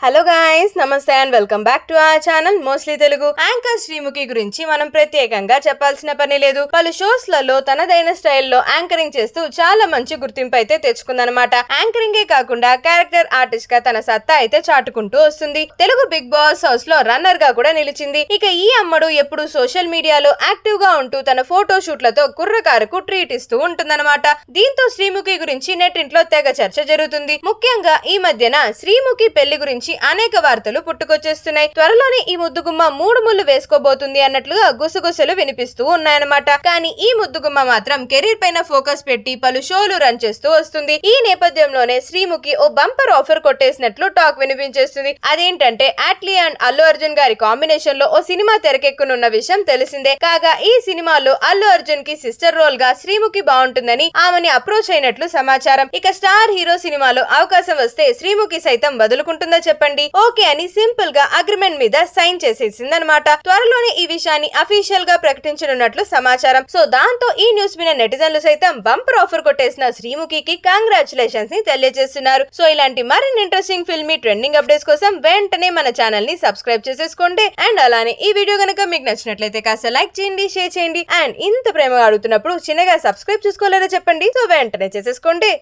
Hello guys, నమస్తే and welcome back to our channel mostly Telugu. Anchor Sreemukhi గురించి మనం ప్రత్యేకంగా చెప్పాల్సిన పని లేదు. పలు షోస్ లలో తనదైన స్టైల్లో యాంకరింగ్ చేస్తూ చాలా మంచి గుర్తింపు అయితే తెచ్చుకుందనమాట. యాంకరింగే కాకుండా క్యారెక్టర్ ఆర్టిస్ట్ గా తన సత్తా అయితే చాటుకుంటూ వస్తుంది. తెలుగు బిగ్ బాస్ హౌస్ లో రన్నర్ గా కూడా నిలిచింది. ఇక ఈ అమ్మడు ఎప్పుడు సోషల్ మీడియాలో యాక్టివ్ గా ఉంటూ తన ఫోటో షూట్లతో కుర్రకారుకు ట్రీట్ ఇస్తూ ఉంటుందన్నమాట. దీంతో శ్రీముఖి గురించి నెట్టింట్లో తెగ చర్చ జరుగుతుంది. ముఖ్యంగా ఈ మధ్యన శ్రీముఖి పెళ్లి గురించి అనేక వార్తలు పుట్టుకొచ్చేస్తున్నాయి. త్వరలోనే ఈ ముద్దుగుమ్మ 3 ముళ్ళు వేసుకోబోతుంది అన్నట్లుగా గుసగుసలు వినిపిస్తూ ఉన్నాయన్నమాట. కానీ ఈ ముద్దుగుమ్మ మాత్రం కెరీర్ పైన ఫోకస్ పెట్టి పలు షోలు రన్ చేస్తూ వస్తుంది. ఈ నేపథ్యంలోనే శ్రీముఖి ఓ బంపర్ ఆఫర్ కొట్టేసినట్లు టాక్ వినిపించేస్తుంది. అదేంటంటే అట్లీ అండ్ అల్లు అర్జున్ గారి కాంబినేషన్ లో ఓ సినిమా తెరకెక్కనున్న విషయం తెలిసిందే. కాగా ఈ సినిమాలో అల్లు అర్జున్ కి సిస్టర్ రోల్ గా శ్రీముఖి బాగుంటుందని ఆమెని అప్రోచ్ అయినట్లు సమాచారం. ఇక స్టార్ హీరో సినిమాలో అవకాశం వస్తే శ్రీముఖి సైతం వదులుకుంటుందా చెప్పండి. ఓకే అని సింపుల్ గా అగ్రిమెంట్ మీద సైన్ చేసేసిందనమాట. త్వరలోనే ఈ విషయాన్ని అఫీషియల్ గా ప్రకటించనున్నట్లు సమాచారం. సో దాంతో ఈ న్యూస్ విన్న నెటిజన్లు సైతం బంపర్ ఆఫర్ కొట్టేసిన శ్రీముఖికి కంగ్రాచులేషన్స్ ని తెలియజేస్తున్నారు. సో ఇలాంటి మరిన్ని ఇంట్రెస్టింగ్ ఫిల్మీ ట్రెండింగ్ అప్డేట్స్ కోసం వెంటనే మన ఛానల్ ని సబ్స్క్రైబ్ చేసేసుకోండి. అండ్ అలానే ఈ వీడియో గనక మీకు నచ్చినట్లయితే కాస్త లైక్ చేయండి, షేర్ చేయండి. అండ్ ఇంత ప్రేమగా అడుగుతున్నప్పుడు చిన్నగా సబ్స్క్రైబ్ చేసుకోలేదో చెప్పండి. సో వెంటనే చేసేసుకోండి.